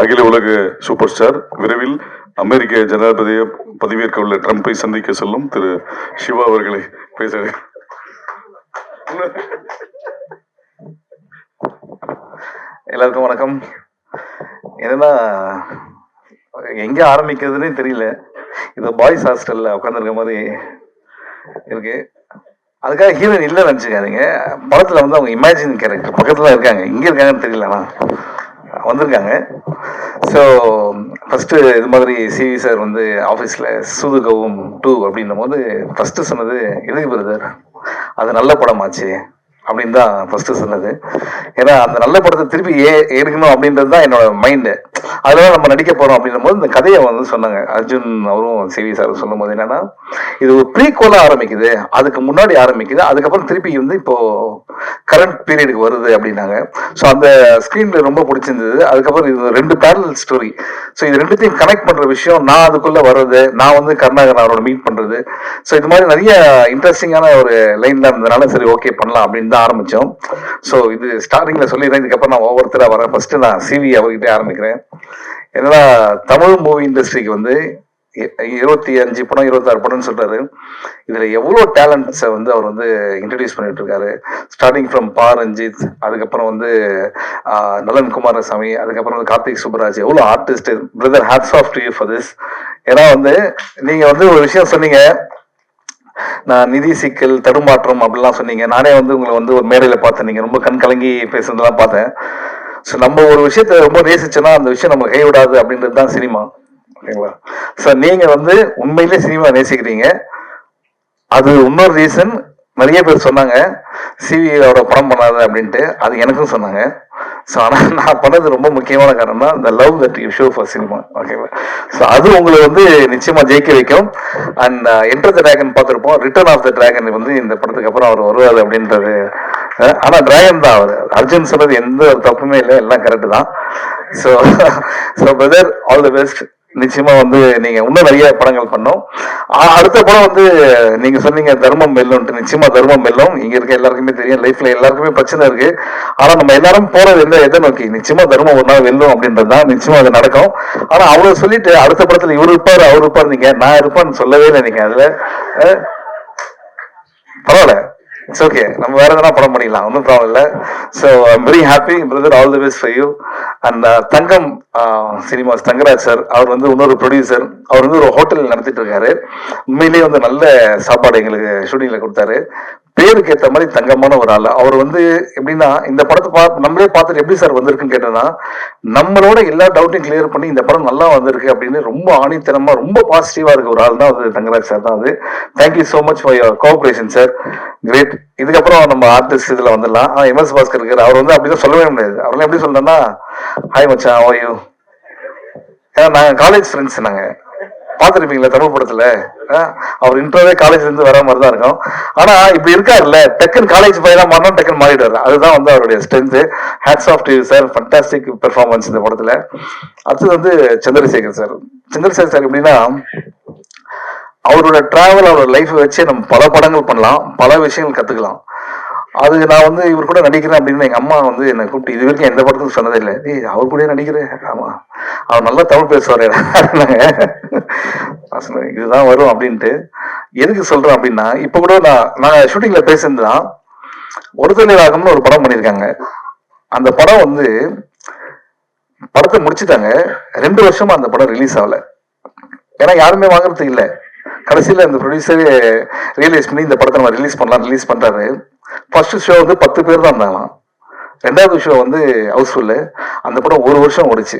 அகில உலக super star விரைவில் அமெரிக்க ஜனாதிபதியை பதவியேற்க உள்ள ட்ரம்பை சந்திக்க செல்லும் திரு சிவா அவர்களை பேச. எல்லாருக்கும் வணக்கம். என்னன்னா எங்க ஆரம்பிக்கிறதுனே தெரியல. இது பாய்ஸ் ஹாஸ்டல்ல உட்காந்துருக்க மாதிரி இருக்கு. அதுக்காக ஹீரோயின் இல்லை நினச்சிக்காதீங்க. படத்துல வந்து அவங்க இமேஜின் கேரக்டர் பக்கத்துல இருக்காங்க. இங்க இருக்காங்கன்னு தெரியலண்ணா வந்திருக்காங்க. ஸோ ஃபஸ்ட்டு இது மாதிரி சிவி சார் வந்து ஆஃபீஸில் சூதுகவும் 2 அப்படின்னும் போது ஃபஸ்ட்டு சொன்னது எதுக்கு பிரதர் அது நல்ல படமாச்சு அப்படின்னு தான் ஃபஸ்ட்டு சொன்னது. ஏன்னா அந்த நல்ல படத்தை திருப்பி எடுக்கணும் அப்படின்றது தான் என்னோட மைண்டு. அதனால நம்ம நடிக்க போகிறோம் அப்படின்னும் போது இந்த கதையை வந்து சொன்னாங்க அர்ஜுன் அவரும் சிவி சார் சொல்லும் போது என்னன்னா இது ஒரு ப்ரீக்வலாக ஆரம்பிக்குது, அதுக்கு முன்னாடி ஆரம்பிக்குது, அதுக்கப்புறம் திருப்பி வந்து இப்போ கரண்ட் பீரியடுக்கு வருது அப்படின்னாங்க. ஸோ அந்த ஸ்க்ரீனில் ரொம்ப பிடிச்சிருந்தது. அதுக்கப்புறம் இது 2 பேரலல் ஸ்டோரி. ஸோ இது ரெண்டுத்தையும் கனெக்ட் பண்ணுற விஷயம், நான் அதுக்குள்ளே வர்றது, நான் வந்து கருணாகரன் அவரோட மீட் பண்ணுறது, ஸோ இது மாதிரி நிறைய இன்ட்ரெஸ்டிங்கான ஒரு லைன்ல இருந்ததுனால சரி ஓகே பண்ணலாம் அப்படின்னு தான் ஆரம்பித்தோம். ஸோ இது ஸ்டார்டிங்கில் சொல்லிடுறேன். இதுக்கப்புறம் நான் ஒவ்வொருத்தராக வரேன். ஃபர்ஸ்ட் நான் சிவி அவர்கிட்டே ஆரம்பிக்கிறேன். என்னன்னா தமிழ் மூவி இண்டஸ்ட்ரிக்கு வந்து 25 படம் 26 படம்னு சொல்றாரு. இதுல எவ்வளவு டேலண்ட்ஸை வந்து அவர் வந்து இன்ட்ரடியூஸ் பண்ணிட்டு இருக்காரு. ஸ்டார்டிங் ஃப்ரம் பா ரஞ்சித், அதுக்கப்புறம் வந்து நலன் குமாரசாமி, அதுக்கப்புறம் வந்து கார்த்திக் சுப்பராஜ், எவ்வளவு artist. Brother hats off to you for this. ஏன்னா வந்து நீங்க வந்து ஒரு விஷயம் சொன்னீங்க, நான் நிதி சிக்கல் தடுமாற்றம் அப்படிலாம் சொன்னீங்க. நானே வந்து உங்களை வந்து ஒரு மேடையில பார்த்தேன், நீங்க ரொம்ப கண் கலங்கி பேசுறதெல்லாம் பார்த்தேன். ஸோ நம்ம ஒரு விஷயத்த ரொம்ப நேசிச்சோன்னா அந்த விஷயம் நம்ம கைவிடாது அப்படின்றது தான் சினிமா. ஓகேங்களா? ஸோ நீங்க வந்து உண்மையிலே சினிமா நேசிக்கிறீங்க. அது இன்னொரு ரீசன். நிறைய பேர் சொன்னாங்க சிவியோட படம் பண்ணாது அப்படின்ட்டு, அது எனக்கும் சொன்னாங்க. ஸோ ஆனால் நான் பண்ணது ரொம்ப முக்கியமான காரணம் தான் இந்த love that you show for cinema. ஓகேவா? ஸோ அது உங்களை வந்து நிச்சயமா ஜெயிக்க வைக்கும். அண்ட் என்டர் த டிராகன் பார்த்துருப்போம். ரிட்டர்ன் ஆஃப் த டிராகன் வந்து இந்த படத்துக்கு அப்புறம் அவர் வருவார் அப்படின்றது. ஆனால் டிராகன் தான் அவர். அர்ஜுன் சொன்னது எந்த ஒரு தப்புமே இல்லை, எல்லாம் கரெக்டு தான். So brother all the best. நிச்சயமா வந்து நீங்க இன்னும் நிறைய படங்கள் பண்ணோம். அடுத்த படம் வந்து நீங்க சொன்னீங்க தர்மம் வெல்லும்ட்டு. நிச்சயமா தர்மம் வெல்லும். இங்க இருக்க எல்லாருக்குமே தெரியும், லைஃப்ல எல்லாருக்குமே பிரச்சனை இருக்கு. ஆனா நம்ம எல்லாரும் போறது எதை நோக்கி? நிச்சயமா தர்மம் ஒரு நாள் வெல்லும் அப்படின்றதுதான். நிச்சயமா அது நடக்கும். ஆனா அவ்வளவு சொல்லிட்டு அடுத்த படத்துல இவர் இருப்பாரு அவர் இருப்பாரு, நீங்க நான் இருப்பான்னு சொல்லவே இல்லை. நீங்க அதுல பரவாயில்ல, இட்ஸ் ஓகே, நம்ம வேற எதனா படம் பண்ணிடலாம், ஒன்றும் ப்ராப்ளம் இல்லை. So I'm very happy brother, all the best for you. And Thangam cinemas Thangaraj sir, அவர் வந்து இன்னொரு ப்ரொடியூசர். அவர் வந்து ஒரு ஹோட்டல் நடத்திட்டு இருக்காரு. உண்மையிலேயே வந்து நல்ல சாப்பாடு எங்களுக்கு ஷூட்டிங்ல கொடுத்தாரு. பேருக்கு ஏற்ற மாதிரி தங்கமான ஒரு ஆள். அவர் வந்து எப்படின்னா இந்த படத்தை நம்மளே பார்த்துட்டு எப்படி சார் வந்திருக்குன்னு கேட்டோம்னா நம்மளோட எல்லா டவுட்டையும் கிளியர் பண்ணி இந்த படம் நல்லா வந்திருக்கு அப்படின்னு ரொம்ப ஆணித்தனமா ரொம்ப பாசிட்டிவா இருக்க ஒரு ஆள் தான் வந்து தங்கராஜ் சார் தான். அது thank you so much for your cooperation sir, great. இதுக்கப்புறம் நம்ம ஆர்டிஸ்ட் இதுல வந்துடலாம். எம்எஸ் பாஸ்கர் இருக்காரு, அவர் வந்து அப்படிதான் சொல்லவே முடியாது. அவரெல்லாம் எப்படி சொல்றேன்னா ஹாய் மச்சான் ஹவ் ஆர் யூ. ஏன்னா நாங்கள் காலேஜ் ஃப்ரெண்ட்ஸ். நாங்கள் பார்த்துருப்பீங்களா தமிழ் படத்துல அவர் இன்ட்ரோவே காலேஜ்ல இருந்து வர மாதிரி தான் இருக்கும். ஆனா இப்படி இருக்காருல்ல, டக்குன்னு காலேஜ் பையனா மாறணும், டக்குன்னு மாறிடுவாரு. அதுதான் வந்து அவருடைய strength. Hats off to you sir, fantastic performance இந்த படத்துல. அடுத்தது வந்து சந்திரசேகர் சார். சந்திரசேகர் சார் எப்படின்னா அவரோட டிராவல், அவரோட லைஃப் வச்சு நம்ம பல படங்கள் பண்ணலாம், பல விஷயங்கள் கத்துக்கலாம். அது நான் வந்து இவர் கூட நடிக்கிறேன் அப்படின்னு எங்க அம்மா வந்து என்னை கூப்பிட்டு இது வரைக்கும் எந்த படத்துக்கும் சொன்னதே இல்லை. அவர் கூட நடிக்கிறேன், ஆமா அவர் நல்லா தமிழ் பேசுவார் இதுதான் வரும் அப்படின்ட்டு. எதுக்கு சொல்றேன் அப்படின்னா இப்ப கூட நான் ஷூட்டிங்ல பேசியிருந்தான் ஒருத்தலை ராகம்னு ஒரு படம் பண்ணியிருக்காங்க. அந்த படம் வந்து படத்தை முடிச்சுட்டாங்க. 2 வருஷமா அந்த படம் ரிலீஸ் ஆகல. ஏன்னா யாருமே வாங்குறது இல்லை. கடைசியில் அந்த ப்ரொடியூசரே ரியலைஸ் பண்ணி இந்த படத்தை நம்ம ரிலீஸ் பண்றாரு. ஃபர்ஸ்ட் ஷோ வந்து 10 பேர் தான் இருந்தாங்களாம். 2வது ஷோ வந்து ஹவுஸ்ஃபுல்லு. அந்த படம் 1 வருஷம் ஓடிச்சு.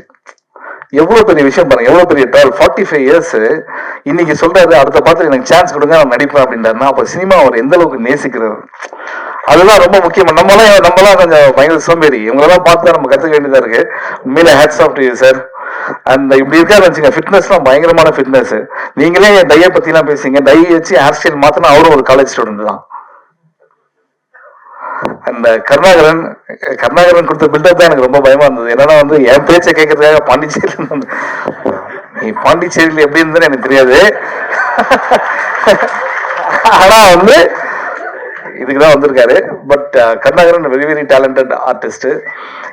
எவ்வளவு பெரிய விஷயம் பாருங்க, எவ்வளவு பெரிய ட்ராவல். 45 இயர்ஸ். இன்னைக்கு சொல்றாரு அடுத்த பாத்துல எனக்கு சான்ஸ் கொடுங்க நான் நடிப்பேன் அப்படின்றாருன்னா அப்ப சினிமா அவர் எந்த அளவுக்கு நேசிக்கிறாரு. அதுதான் ரொம்ப முக்கியம். நம்மளாம் கொஞ்சம் பயங்கர சோம்பேறி. இவங்களெல்லாம் பார்த்து நம்ம கத்துக்க வேண்டியதா இருக்கு. உண்மையில hats off to you sir. அந்த இப்படி இருக்காரு வச்சுங்க, ஃபிட்னஸ்லாம் பயங்கரமான ஃபிட்னஸ். நீங்களே டைய பத்தி எல்லாம் பேசுங்க, டை வச்சு ஹேர் ஸ்டைல் மாத்தினா அவரும் ஒரு காலேஜ் ஸ்டூடெண்ட் தான். அந்த கருணாகரன் கொடுத்த பில்டப் தான் எனக்கு ரொம்ப பயமா இருந்தது. என்னன்னா வந்து என் பேச்சை கேட்கறதுக்காக பாண்டிச்சேரியில எப்படி இருந்ததுன்னு எனக்கு தெரியாது. ஆனா வந்து இதுக்கு தான் வந்திருக்காரு. But Karunakaran very very talented artist.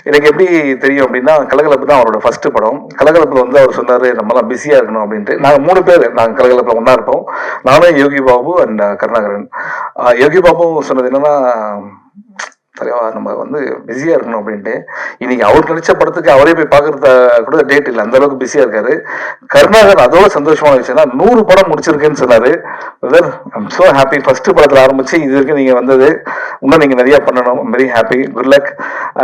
எனக்கு எப்படி தெரியும் அப்படின்னா, கலகலப்பு தான் அவரோட ஃபர்ஸ்ட் படம். கலகலப்புல வந்து அவர் சொன்னாரு நம்மலாம் பிஸியா இருக்கணும் அப்படின்ட்டு. நாங்கள் 3 பேர் நாங்கள் கலகலப்புல ஒன்னா இருப்போம். நானும் யோகி பாபு அண்ட் கருணாகரன். யோகி பாபு சொன்னது என்னன்னா, தலைவா நம்ம வந்து பிஸியா இருக்கணும் அப்படின்ட்டு. இன்னைக்கு அவர் நடிச்ச படத்துக்கு அவரே போய் பாக்குறத கூட டேட் இல்லை, அந்த அளவுக்கு பிஸியா இருக்காரு. கருணாகர் அதோட சந்தோஷமான விஷயம்னா 100 படம் முடிச்சிருக்கேன்னு சொன்னாரு. I'm so happy. ஃபர்ஸ்ட் படத்துல ஆரம்பிச்சு இது வரைக்கும் நீங்க வந்தது, இன்னும் நீங்க நிறைய பண்ணணும். Very happy, good luck.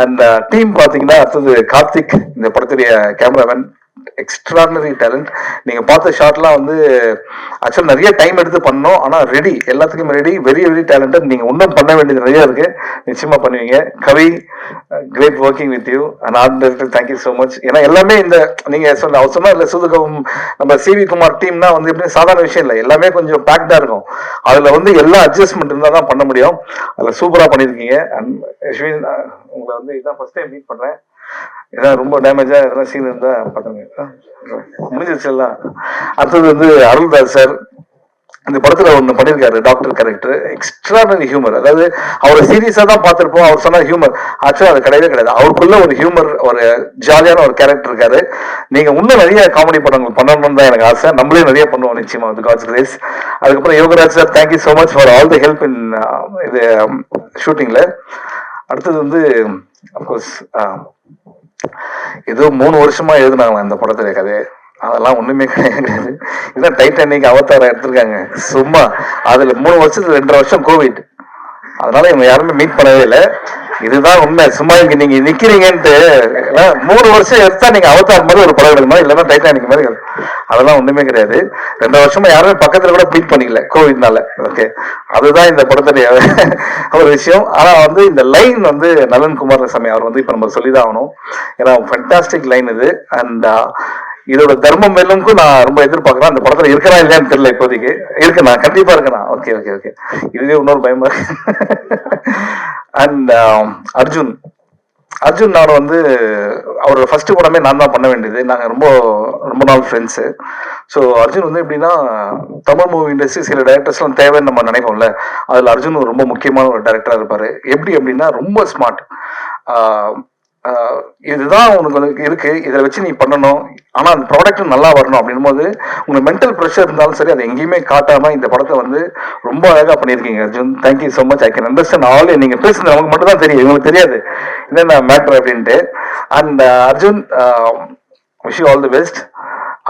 And team பாத்தீங்கன்னா அடுத்தது கார்த்திக், இந்த படத்துடைய கேமராமேன், எக்ஸ்ட்ராடனரி டேலண்ட். நீங்க பார்த்த ஷாட்லாம் வந்து ஆக்சுவலா நிறைய டைம் எடுத்து பண்ணோம், ஆனா ரெடி, எல்லாத்துக்கும் ரெடி, வெரி வெரி டேலண்டட். நீங்க இன்னும் பண்ண வேண்டியது நிறைய இருக்கு, நிச்சயமா பண்ணுவீங்க. Kavi, great working with you and art director, thank you so much. ஏன்னா எல்லாமே இந்த நீங்க அவர் சொன்னா இல்லை, சூதுகவும் நம்ம சிவி குமார் டீம்னா வந்து எப்படி சாதாரண விஷயம் இல்லை, எல்லாமே கொஞ்சம் பேக்டா இருக்கும். அதுல வந்து எல்லா அட்ஜஸ்ட்மெண்ட் இருந்தா தான் பண்ண முடியும். அதுல சூப்பரா பண்ணிருக்கீங்க. அண்ட் அஸ்வின், உங்களை வந்து இதான் ஃபர்ஸ்ட் டைம் மீட் பண்றேன். ஏதாவது ரொம்ப டேமேஜா எதனா சீன் இருந்தா பாத்துங்க, முடிஞ்சிருச்சு எல்லாம். அடுத்தது வந்து அருள்தாஸ் சார், இந்த படத்துல ஒண்ணு பண்ணிருக்காரு, டாக்டர் கேரக்டர், எக்ஸ்ட்ராடனரி ஹியூமர். அதாவது அவரை சீரியஸா தான் பார்த்திருப்போம், அவர் சொன்ன ஹியூமர் ஆக்சுவலா அது கிடையவே கிடையாது. அவருக்குள்ள ஒரு ஹியூமர், ஒரு ஜாலியான ஒரு கேரக்டர் இருக்காரு. நீங்க இன்னும் நிறைய காமெடி படங்கள் பண்ணணும்னு தான் எனக்கு ஆசை. நம்மளே நிறைய பண்ணுவோம் நிச்சயமா, வித் காட்ஸ் கிரேஸ். அதுக்கப்புறம் Yogaraj sir, thank you so much for all the help in இது ஷூட்டிங்ல. அடுத்தது வந்து அப்கோர்ஸ் ஏதோ 3 வருஷமா எழுதுனாங்களா இந்த படத்துல கதை, அதெல்லாம் ஒண்ணுமே கிடையாது. இதான் டைட்டானிக், அவதாரம் எடுத்திருக்காங்க சும்மா. அதுல 3 வருஷத்துல 2.5 வருஷம் கோவிட், அதனால இவங்க யாருமே மீட் பண்ணவே இல்லை. இதுதான் உண்மை. சும்மா இங்க நீங்க நிக்கிறீங்கன்ட்டு 3 வருஷம் எடுத்தா நீங்க அவதார் மாதிரி ஒரு படம் எடுக்கணும், இல்லைன்னா டைட்டானிக் மாதிரி. அதெல்லாம் ஒண்ணுமே கிடையாது. 2 வருஷமா யாருமே பக்கத்துல கூட மீட் பண்ணிக்கல கோவிட்னால. ஓகே, அதுதான் இந்த படத்துடைய ஒரு விஷயம். ஆனா வந்து இந்த லைன் வந்து நலன் குமாரசாமி அவர் வந்து இப்ப நம்ம சொல்லிதான் ஆகணும். ஏன்னா ஃபண்டாஸ்டிக் லைன் இது. அண்ட் இதோட தர்மம் மேலுக்கும் நான் ரொம்ப எதிர்பார்க்கிறேன். அந்த படத்துல இருக்கிறா இல்லையான்னு தெரியல, இப்போதைக்கு இருக்குண்ணா, கண்டிப்பா இருக்குண்ணா. ஓகே ஓகே ஓகே, இதுவே இன்னொரு பயமா இருக்கு. அண்ட் அர்ஜுன், நான் வந்து அவரோட ஃபர்ஸ்ட் படமே நான் தான் பண்ண வேண்டியது. நாங்க ரொம்ப ரொம்ப நாள் ஃப்ரெண்ட்ஸு. ஸோ அர்ஜுன் வந்து எப்படின்னா, தமிழ் மூவி இண்டஸ்ட்ரி சில டைரக்டர்ஸ்லாம் தேவைன்னு நம்ம நினைப்போம்ல, அதில் அர்ஜுன் ஒரு ரொம்ப முக்கியமான ஒரு டைரக்டராக இருப்பார். எப்படி அப்படின்னா, ரொம்ப ஸ்மார்ட். இதுதான் உனக்கு இருக்கு, இதை வச்சு நீ பண்ணணும், ஆனா அந்த ப்ராடக்ட் நல்லா வரணும் அப்படின் போது உங்க மென்டல் ப்ரெஷர் இருந்தாலும் சரி, அதை எங்கேயுமே காட்டாம இந்த படத்தை வந்து ரொம்ப அழகா பண்ணியிருக்கீங்க Arjun. Thank you so much. I can understand all. நீங்க பேசுறது நமக்கு மட்டும் தான் தெரியும், இவங்களுக்கு தெரியாது என்னென்ன மேட்டர் அப்படின்ட்டு. And Arjun, wish you all the best.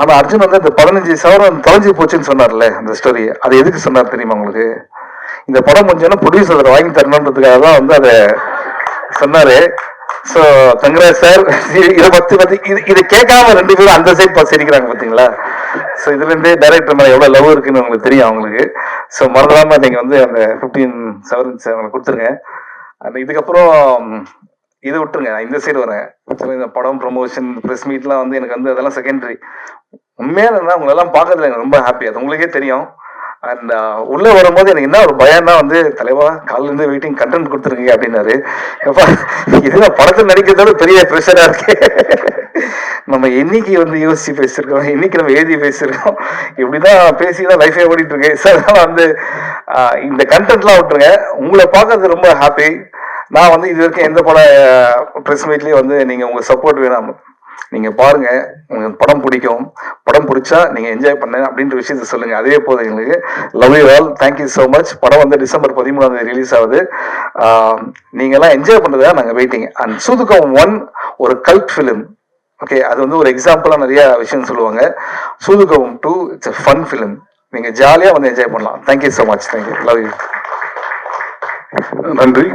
ஆனா அர்ஜுன் வந்து அந்த 15 சவரம் தொலைஞ்சி போச்சுன்னு சொன்னார்ல, அந்த ஸ்டோரி, அது எதுக்கு சொன்னார் தெரியுமா உங்களுக்கு? இந்த படம் கொஞ்சம் ப்ரொடியூசர் வாங்கி தரணுன்றதுக்காக தான் வந்து அதை சொன்னாரு. சோ தங்கராஜ் சார், இதை பத்தி இதை கேட்காம 2 பேரும் அந்த சைட் சிரிக்கிறாங்க பாத்தீங்களா? சோ இதுல இருந்தே டைரக்டர் மேல எவ்வளவு லவ் இருக்குன்னு உங்களுக்கு தெரியும் அவங்களுக்கு. சோ மறந்துடாம நீங்க வந்து அந்த 15 சவரன்ஸ் அவங்களுக்கு கொடுத்துருங்க. அந்த இதுக்கப்புறம் இது விட்டுருங்க, நான் இந்த சைடு வரேன். இந்த படம் ப்ரொமோஷன் ப்ரெஸ் மீட்லாம் வந்து எனக்கு வந்து அதெல்லாம் செகண்டரி. உண்மையா உங்களை எல்லாம் பார்க்கறதுல எனக்கு ரொம்ப ஹாப்பி, அது உங்களுக்கே தெரியும். அண்ட் உள்ள வரும்போது எனக்கு என்ன ஒரு பயம்னா வந்து, தலைவா காலில இருந்து வெயிட்டிங், கண்டென்ட் கொடுத்துருக்கீங்க அப்படின்னாரு. எப்பா இதுல படத்தில் நடிக்கிறதோட பெரிய ப்ரெஷரா இருக்கு. நம்ம என்னைக்கு வந்து யோசிச்சு பேசியிருக்கோம், இன்னைக்கு நம்ம எழுதி பேசியிருக்கோம், இப்படிதான் பேசிதான் லைஃபே ஓடிட்டு இருக்கு. சார் அதனால வந்து இந்த கண்டென்ட்லாம் விட்டுருங்க. உங்களை பார்க்கறது ரொம்ப ஹாப்பி. நான் வந்து இது வரைக்கும் எந்த பட ப்ரெஸ் மீட்லயும் வந்து நீங்க உங்க சப்போர்ட் வேணாம், நீங்க பாருங்க, உங்களுக்கு படம் பிடிக்கும், படம் பிடிச்சா நீங்க என்ஜாய் பண்ண அப்படின்ற விஷயத்த சொல்லுங்க, அதே போதும் எங்களுக்கு. Love you all, thank you so much. படம் வந்து டிசம்பர் 13 ரிலீஸ் ஆகுது. நீங்க எல்லாம் என்ஜாய் பண்றதா நாங்க வெயிட்டிங். அண்ட் சூதுகம் 1 ஒரு கல்ட் ஃபிலிம். ஓகே, அது வந்து ஒரு எக்ஸாம்பிளா நிறைய விஷயம் சொல்லுவாங்க. சூதுகம் 2 இட்ஸ் a ஃபன் ஃபிலிம். நீங்க ஜாலியா வந்து என்ஜாய் பண்ணலாம். Thank you so much. Thank you, love you. நன்றி.